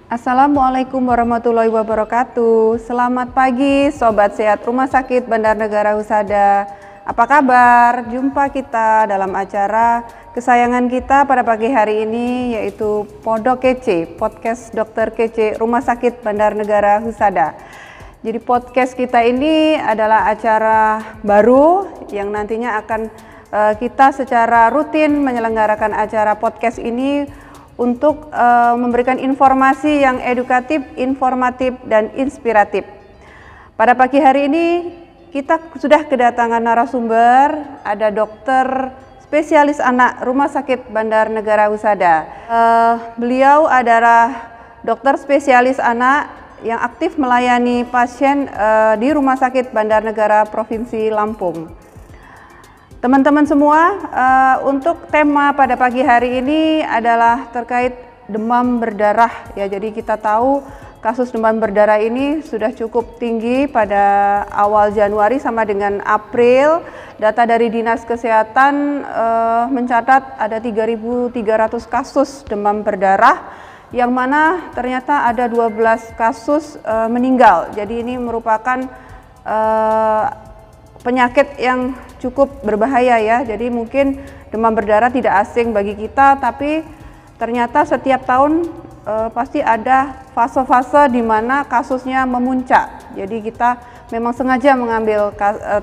Assalamualaikum warahmatullahi wabarakatuh. Selamat pagi Sobat Sehat Rumah Sakit Bandar Negara Husada. Apa kabar? Jumpa kita dalam acara kesayangan kita pada pagi hari ini, yaitu Podok Kece, Podcast Dokter Kece Rumah Sakit Bandar Negara Husada. Jadi podcast kita ini adalah acara baru yang nantinya akan kita secara rutin menyelenggarakan acara podcast ini untuk memberikan informasi yang edukatif, informatif, dan inspiratif. Pada pagi hari ini kita sudah kedatangan narasumber, ada dokter spesialis anak Rumah Sakit Bandar Negara Husada. Beliau adalah dokter spesialis anak yang aktif melayani pasien di Rumah Sakit Bandar Negara Provinsi Lampung. Teman-teman semua, untuk tema pada pagi hari ini adalah terkait demam berdarah ya. Jadi kita tahu kasus demam berdarah ini sudah cukup tinggi pada awal Januari sama dengan April. Data dari Dinas Kesehatan mencatat ada 3.300 kasus demam berdarah, yang mana ternyata ada 12 kasus meninggal. Jadi ini merupakan penyakit yang cukup berbahaya ya. Jadi mungkin demam berdarah tidak asing bagi kita, tapi ternyata setiap tahun pasti ada fase-fase di mana kasusnya memuncak. Jadi kita memang sengaja mengambil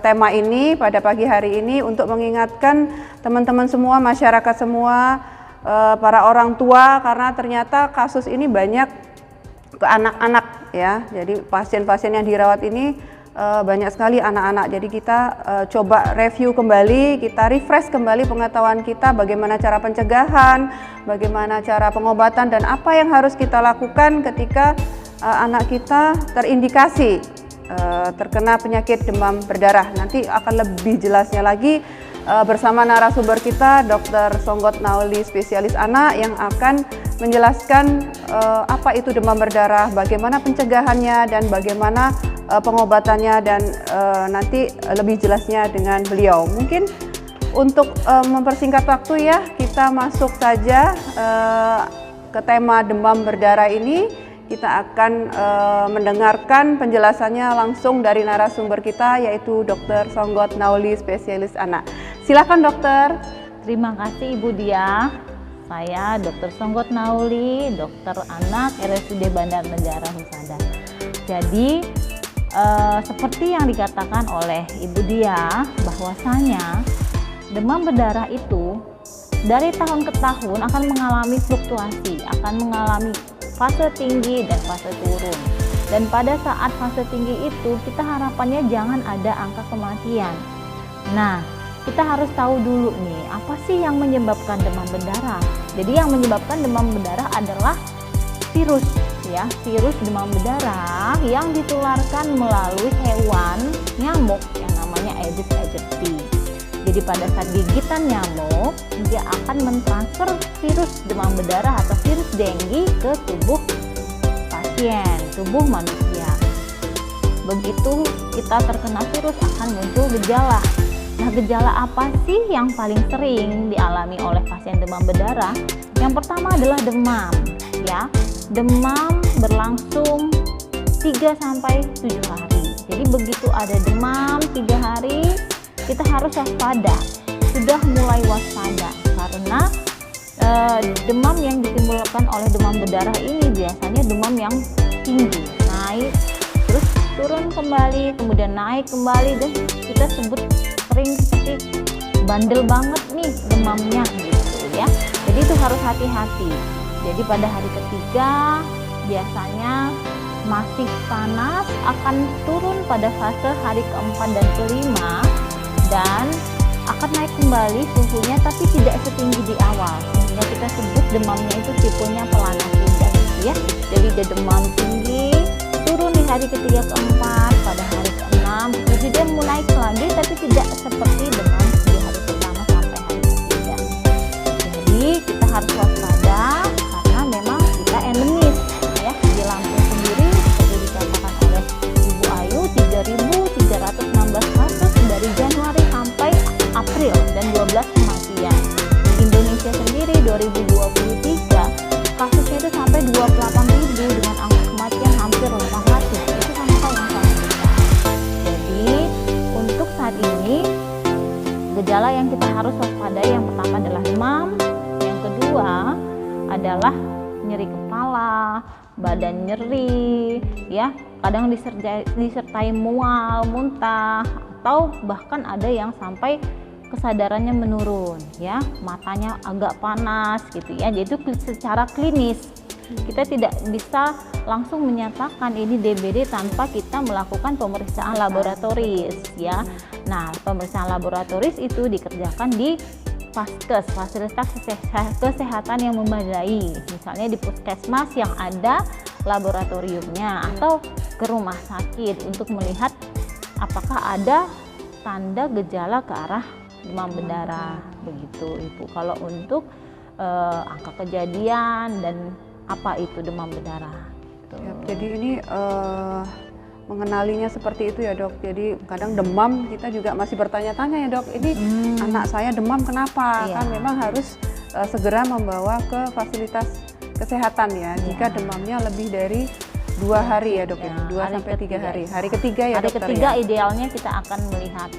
tema ini pada pagi hari ini untuk mengingatkan teman-teman semua, masyarakat semua, para orang tua, karena ternyata kasus ini banyak ke anak-anak ya. Jadi pasien-pasien yang dirawat ini banyak sekali anak-anak. Jadi kita coba review kembali, kita refresh kembali pengetahuan kita, bagaimana cara pencegahan, bagaimana cara pengobatan, dan apa yang harus kita lakukan ketika anak kita terindikasi terkena penyakit demam berdarah. Nanti akan lebih jelasnya lagi bersama narasumber kita, Dr. Songgot Nauli, spesialis anak, yang akan menjelaskan apa itu demam berdarah, bagaimana pencegahannya, dan bagaimana pengobatannya, dan nanti lebih jelasnya dengan beliau. Mungkin untuk mempersingkat waktu ya, kita masuk saja ke tema demam berdarah ini. Kita akan mendengarkan penjelasannya langsung dari narasumber kita, yaitu Dr. Songgot Nauli, spesialis anak. Silakan dokter. Terima kasih Ibu Dia. Saya Dr. Songgot Nauli, dokter anak RSUD Bandar Negara Husada. Jadi seperti yang dikatakan oleh Ibu Dia, bahwasanya demam berdarah itu dari tahun ke tahun akan mengalami fluktuasi, akan mengalami fase tinggi dan fase turun. Dan pada saat fase tinggi itu kita harapannya jangan ada angka kematian. Nah, kita harus tahu dulu nih, apa sih yang menyebabkan demam berdarah? Jadi yang menyebabkan demam berdarah adalah virus ya, virus demam berdarah yang ditularkan melalui hewan nyamuk yang namanya Aedes aegypti. Jadi pada saat gigitan nyamuk, dia akan mentransfer virus demam berdarah atau virus dengue ke tubuh pasien, tubuh manusia. Begitu kita terkena virus akan muncul gejala. Nah, gejala apa sih yang paling sering dialami oleh pasien demam berdarah? Yang pertama adalah demam ya. Demam berlangsung 3-7 hari. Jadi begitu ada demam 3 hari, kita harus waspada. Sudah mulai waspada karena demam yang ditimbulkan oleh demam berdarah ini biasanya demam yang tinggi, naik terus turun kembali, kemudian naik kembali, dan kita sebut sering seperti bandel banget nih demamnya gitu ya. Jadi itu harus hati-hati. Jadi pada hari ketiga biasanya masih panas, akan turun pada fase hari keempat dan kelima, dan akan naik kembali suhunya tapi tidak setinggi di awal, sehingga kita sebut demamnya itu tipenya pelana kuda ya. Jadi dia demam tinggi, turun di hari ketiga keempat, pada hari keenam jadi dia mau naik lagi tapi tidak seperti demam di hari pertama sampai hari ketiga. Jadi kita harus waspada karena memang kita endemis ya. Di Lampung sendiri seperti dikatakan oleh Ibu Ayu, 3.316 kasus dari Januari sampai April dan 12 kematian. Di Indonesia sendiri 2023 kasusnya itu sampai 28.000 adalah nyeri kepala, badan nyeri, ya, kadang disertai mual, muntah, atau bahkan ada yang sampai kesadarannya menurun, ya, matanya agak panas gitu ya. Jadi itu secara klinis kita tidak bisa langsung menyatakan ini DBD tanpa kita melakukan pemeriksaan laboratoris, ya. Nah, pemeriksaan laboratoris itu dikerjakan di Faskes, fasilitas kesehatan yang memadai, misalnya di puskesmas yang ada laboratoriumnya, atau ke rumah sakit untuk melihat apakah ada tanda gejala ke arah demam berdarah, begitu Ibu. Kalau untuk angka kejadian dan apa itu demam berdarah gitu. Ya, jadi ini mengenalinya seperti itu ya Dok. Jadi kadang demam kita juga masih bertanya-tanya ya Dok, ini anak saya demam kenapa? Iya. Kan memang harus segera membawa ke fasilitas kesehatan ya. Jika demamnya lebih dari 2 hari ya Dok, Ya, itu 2 hari sampai 3 ketiga. hari. Hari ketiga ya Hari dokter ketiga ya. idealnya kita akan melihat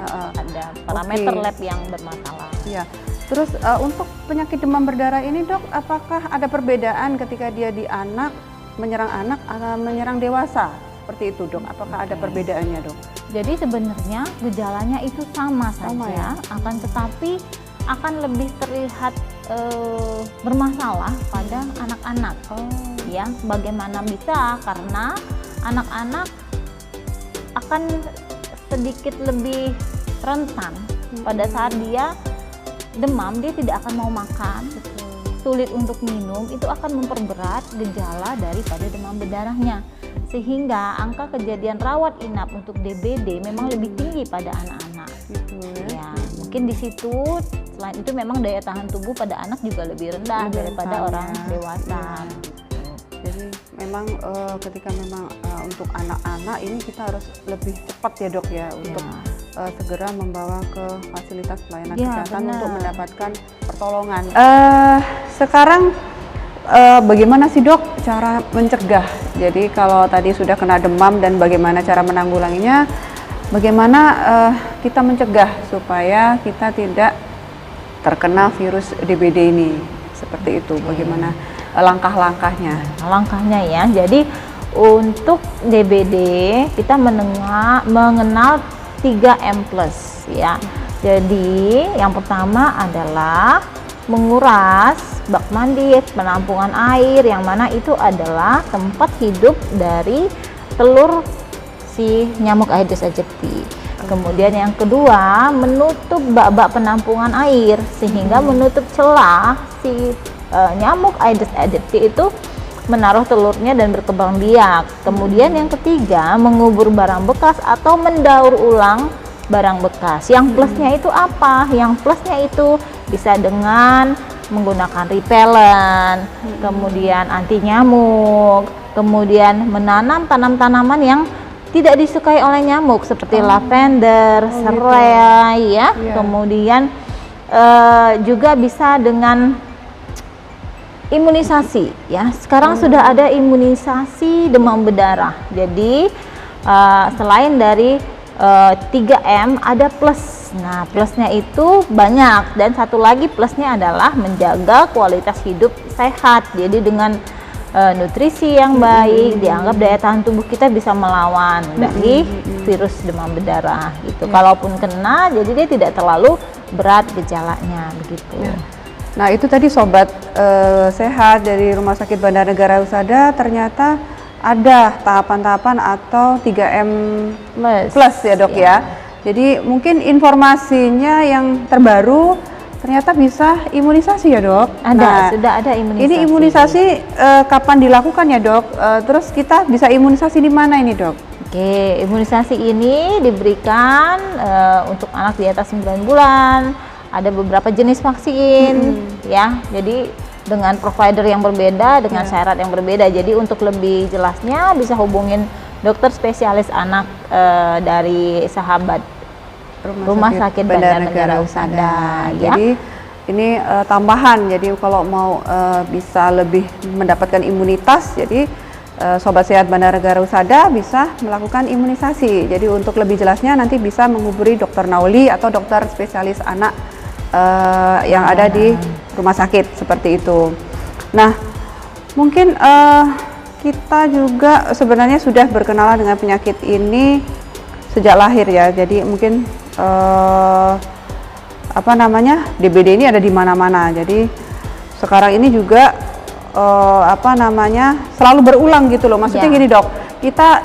ada parameter lab yang bermasalah. Ya. Terus untuk penyakit demam berdarah ini Dok, apakah ada perbedaan ketika dia di anak, menyerang anak atau menyerang dewasa? Seperti itu Dok, apakah ada perbedaannya Dok? Jadi sebenarnya gejalanya itu sama Sama saja, ya? akan tetapi akan lebih terlihat bermasalah pada anak-anak. Ya, bagaimana bisa? Karena anak-anak akan sedikit lebih rentan pada saat dia demam, dia tidak akan mau makan, sulit untuk minum, itu akan memperberat gejala daripada demam berdarahnya, sehingga angka kejadian rawat inap untuk DBD memang lebih tinggi pada anak-anak. Gitu Ya, mungkin di situ selain itu memang daya tahan tubuh pada anak juga lebih rendah Lebih daripada rentan, orang ya. dewasa. Jadi memang ketika memang untuk anak-anak ini kita harus lebih cepat ya Dok ya untuk segera membawa ke fasilitas pelayanan Ya, kesehatan benar. untuk mendapatkan pertolongan. Sekarang bagaimana sih Dok cara mencegah? Jadi kalau tadi sudah kena demam dan bagaimana cara menanggulanginya, bagaimana kita mencegah supaya kita tidak terkena virus DBD ini? Seperti itu, bagaimana langkah-langkahnya? Langkahnya ya, jadi untuk DBD kita mengenal 3M+, ya. Jadi yang pertama adalah menguras bak mandi, penampungan air, yang mana itu adalah tempat hidup dari telur si nyamuk Aedes aegypti. Kemudian yang kedua, menutup bak-bak penampungan air sehingga menutup celah si nyamuk Aedes aegypti itu menaruh telurnya dan berkembang biak. Kemudian yang ketiga, mengubur barang bekas atau mendaur ulang barang bekas. Yang plusnya itu apa? Yang plusnya itu bisa dengan menggunakan repellent, kemudian anti nyamuk, kemudian menanam tanaman yang tidak disukai oleh nyamuk seperti lavender, serai, ya. Kemudian juga bisa dengan imunisasi, ya. Sekarang sudah ada imunisasi demam berdarah. Jadi selain dari 3M ada plus. Nah, plusnya itu banyak, dan satu lagi plusnya adalah menjaga kualitas hidup sehat. Jadi dengan nutrisi yang baik, dianggap daya tahan tubuh kita bisa melawan dari virus demam berdarah gitu. Kalaupun kena, jadi dia tidak terlalu berat gejalanya begitu. Nah itu tadi sobat sehat dari Rumah Sakit Bandar Negara Husada, ternyata ada tahapan-tahapan atau 3M plus ya Dok ya. Jadi mungkin informasinya yang terbaru ternyata bisa imunisasi ya Dok. Ada, sudah ada imunisasi. Ini imunisasi kapan dilakukan ya Dok? Terus kita bisa imunisasi di mana ini Dok? Oke, imunisasi ini diberikan untuk anak di atas 9 bulan. Ada beberapa jenis vaksin, ya. Jadi dengan provider yang berbeda, dengan syarat yang berbeda. Jadi untuk lebih jelasnya bisa hubungin dokter spesialis anak dari sahabat Rumah Sakit Bandar Negara Husada. Ya. Jadi ini tambahan. Jadi kalau mau bisa lebih mendapatkan imunitas, jadi Sobat Sehat Bandar Negara Husada bisa melakukan imunisasi. Jadi untuk lebih jelasnya nanti bisa menghubungi Dokter Nauli atau dokter spesialis anak yang ada di rumah sakit seperti itu. Nah, Mungkin kita juga sebenarnya sudah berkenalan dengan penyakit ini sejak lahir ya. Jadi mungkin DBD ini ada di mana-mana. Jadi sekarang ini juga selalu berulang gitu loh. Maksudnya gini dok, kita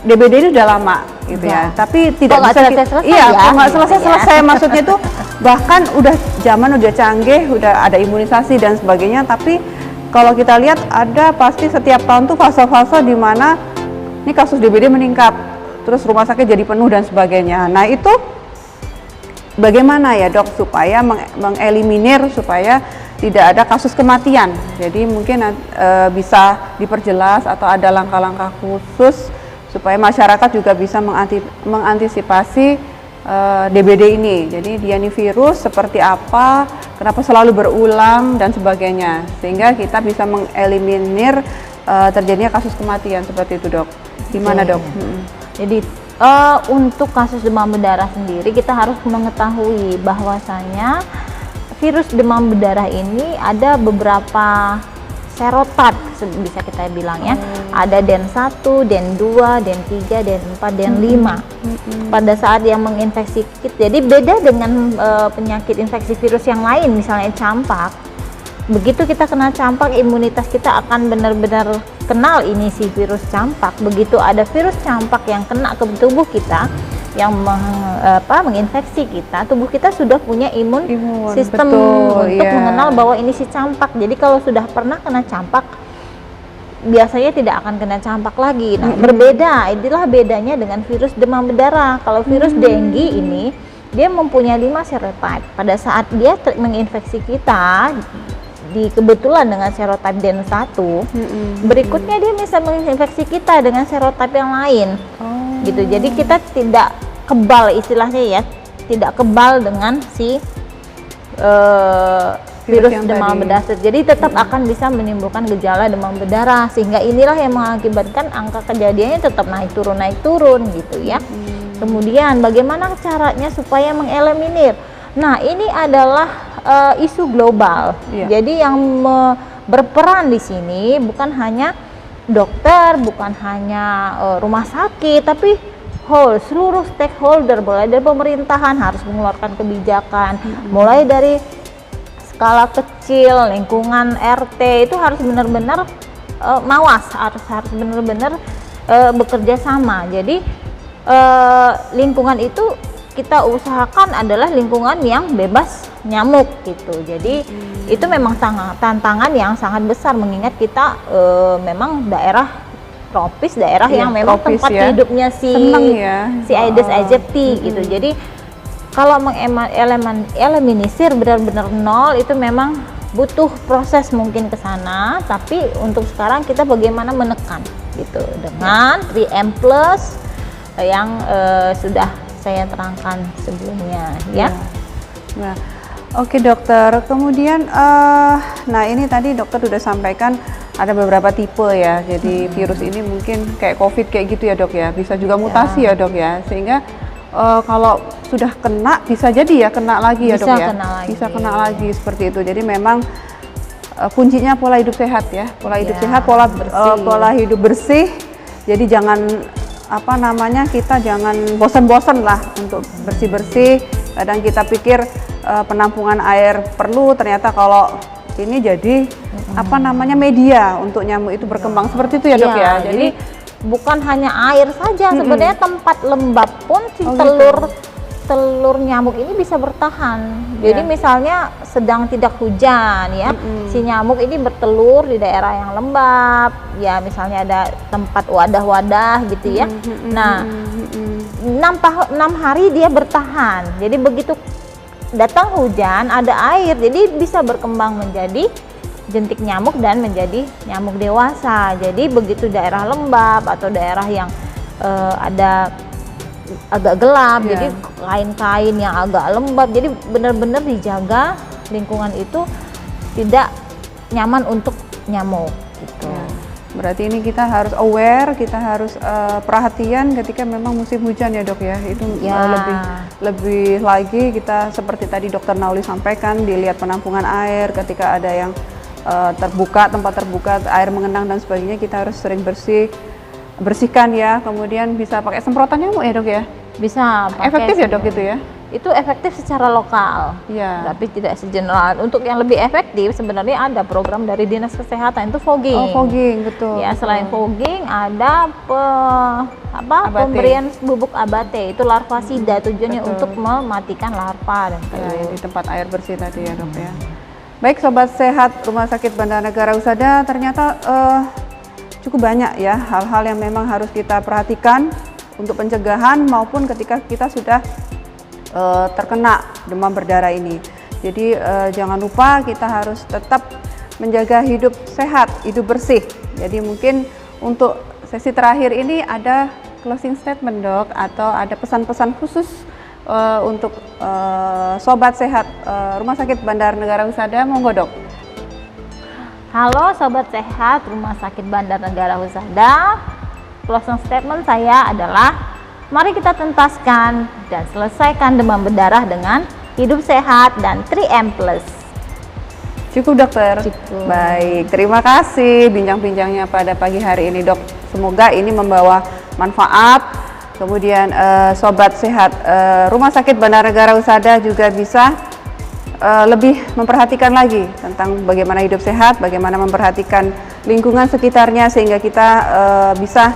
DBD ini udah lama gitu ya. Tapi tidak bisa nggak selesai. Maksudnya itu bahkan udah zaman udah canggih, udah ada imunisasi dan sebagainya. Tapi kalau kita lihat ada pasti setiap tahun tuh fase-fase di mana ini kasus DBD meningkat, terus rumah sakit jadi penuh dan sebagainya. Nah itu bagaimana ya dok supaya mengeliminir supaya tidak ada kasus kematian? Jadi mungkin bisa diperjelas atau ada langkah-langkah khusus supaya masyarakat juga bisa mengantisipasi DBD ini. Jadi dia ini virus seperti apa, kenapa selalu berulang dan sebagainya, sehingga kita bisa mengeliminir terjadinya kasus kematian seperti itu dok. Gimana dok? Jadi untuk kasus demam berdarah sendiri kita harus mengetahui bahwasanya virus demam berdarah ini ada beberapa serotype bisa kita bilang ya. Ada DEN 1, DEN 2, DEN 3, DEN 4, DEN 5. Pada saat yang menginfeksi kita, jadi beda dengan penyakit infeksi virus yang lain, misalnya campak. Begitu kita kena campak, imunitas kita akan benar-benar kenal ini si virus campak. Begitu ada virus campak yang kena ke tubuh kita, yang menginfeksi kita, tubuh kita sudah punya imun sistem untuk mengenal bahwa ini si campak. Jadi kalau sudah pernah kena campak, biasanya tidak akan kena campak lagi. Nah, berbeda, inilah bedanya dengan virus demam berdarah. Kalau virus dengue ini, dia mempunyai 5 serotype. Pada saat dia menginfeksi kita, kebetulan dengan serotype DEN 1, berikutnya dia bisa menginfeksi kita dengan serotype yang lain. Gitu. Jadi kita tidak kebal, istilahnya ya, tidak kebal dengan si virus demam berdarah. Jadi tetap akan bisa menimbulkan gejala demam berdarah, sehingga inilah yang mengakibatkan angka kejadiannya tetap naik turun gitu ya. Kemudian bagaimana caranya supaya mengeliminir? Nah, ini adalah isu global. Jadi yang berperan di sini bukan hanya dokter, bukan hanya rumah sakit, tapi seluruh stakeholder, mulai dari pemerintahan harus mengeluarkan kebijakan, mulai dari skala kecil, lingkungan RT itu harus benar-benar mawas, harus benar-benar bekerja sama. Jadi lingkungan itu kita usahakan adalah lingkungan yang bebas nyamuk gitu. Jadi itu memang tantangan yang sangat besar, mengingat kita memang daerah tropis, daerah yang memang tropis, tempat hidupnya si Aedes aegypti gitu. Jadi kalau mengeliminir benar-benar nol itu memang butuh proses mungkin ke sana, tapi untuk sekarang kita bagaimana menekan gitu dengan 3M plus yang sudah saya terangkan sebelumnya ya. Nah, oke dokter. Kemudian nah ini tadi dokter sudah sampaikan ada beberapa tipe ya. Jadi virus ini mungkin kayak COVID kayak gitu ya dok ya. Bisa juga mutasi ya dok ya. Sehingga kalau sudah kena bisa jadi ya kena lagi ya dok ya. Bisa kena lagi seperti itu. Jadi memang kuncinya pola hidup sehat ya. Pola hidup sehat, pola hidup bersih. Jadi jangan kita jangan bosan-bosan lah untuk bersih-bersih. Kadang kita pikir penampungan air perlu, ternyata kalau ini jadi media untuk nyamuk itu berkembang seperti itu ya dok ya. Jadi bukan hanya air saja, sebenarnya tempat lembab pun si telur nyamuk ini bisa bertahan. Jadi misalnya sedang tidak hujan ya, si nyamuk ini bertelur di daerah yang lembab ya, misalnya ada tempat wadah-wadah gitu ya. Nah 6 hari dia bertahan. Jadi begitu datang hujan ada air, jadi bisa berkembang menjadi jentik nyamuk dan menjadi nyamuk dewasa. Jadi begitu daerah lembab atau daerah yang ada agak gelap, jadi kain-kain yang agak lembab, jadi benar-benar dijaga lingkungan itu tidak nyaman untuk nyamuk gitu. Berarti ini kita harus aware, kita harus perhatian ketika memang musim hujan ya dok ya. Itu lebih lagi kita seperti tadi dokter Nauli sampaikan, dilihat penampungan air ketika ada yang tempat terbuka, air mengenang dan sebagainya, kita harus sering bersihkan ya. Kemudian bisa pakai semprotan nyamuk ya dok ya? Bisa pakai Efektif ya dok itu ya? Itu efektif secara lokal, tapi tidak segeneral. Untuk yang lebih efektif sebenarnya ada program dari Dinas Kesehatan, itu fogging. Oh, fogging, betul. Ya, selain fogging ada pemberian bubuk abate, itu larvasida, tujuannya untuk mematikan larva dan di tempat air bersih tadi ya dok ya. Baik sobat sehat Rumah Sakit Bandar Negara Husada, ternyata cukup banyak ya hal-hal yang memang harus kita perhatikan untuk pencegahan maupun ketika kita sudah terkena demam berdarah ini. Jadi jangan lupa kita harus tetap menjaga hidup sehat, hidup bersih. Jadi mungkin untuk sesi terakhir ini ada closing statement dok, atau ada pesan-pesan khusus untuk sobat sehat Rumah Sakit Bandar Negara Husada, monggo dok. Halo sobat sehat Rumah Sakit Bandar Negara Husada, closing statement saya adalah mari kita tuntaskan dan selesaikan demam berdarah dengan hidup sehat dan 3M+. Cukup dokter? Cukup. Baik, terima kasih bincang-bincangnya pada pagi hari ini dok. Semoga ini membawa manfaat. Kemudian sobat sehat Rumah Sakit Bandar Negara Husada juga bisa lebih memperhatikan lagi tentang bagaimana hidup sehat, bagaimana memperhatikan lingkungan sekitarnya sehingga kita bisa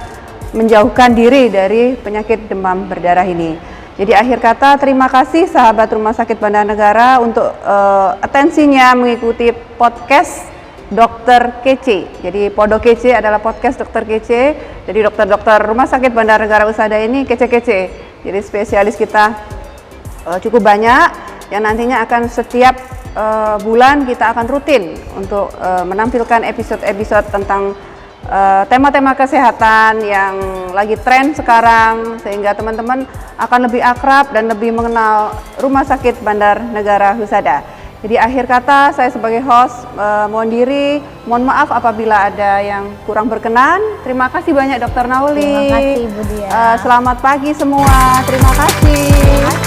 menjauhkan diri dari penyakit demam berdarah ini. Jadi akhir kata, terima kasih sahabat Rumah Sakit Bandar Negara untuk atensinya mengikuti podcast Dokter Kece. Jadi Podo Kece adalah podcast Dokter Kece. Jadi dokter-dokter Rumah Sakit Bandar Negara Husada ini kece-kece. Jadi spesialis kita cukup banyak yang nantinya akan setiap bulan kita akan rutin untuk menampilkan episode-episode tentang tema-tema kesehatan yang lagi tren sekarang, sehingga teman-teman akan lebih akrab dan lebih mengenal Rumah Sakit Bandar Negara Husada. Jadi akhir kata, saya sebagai host mohon diri, mohon maaf apabila ada yang kurang berkenan. Terima kasih banyak Dokter Nauli. Terima kasih Ibu Dia. Selamat pagi semua. Terima kasih.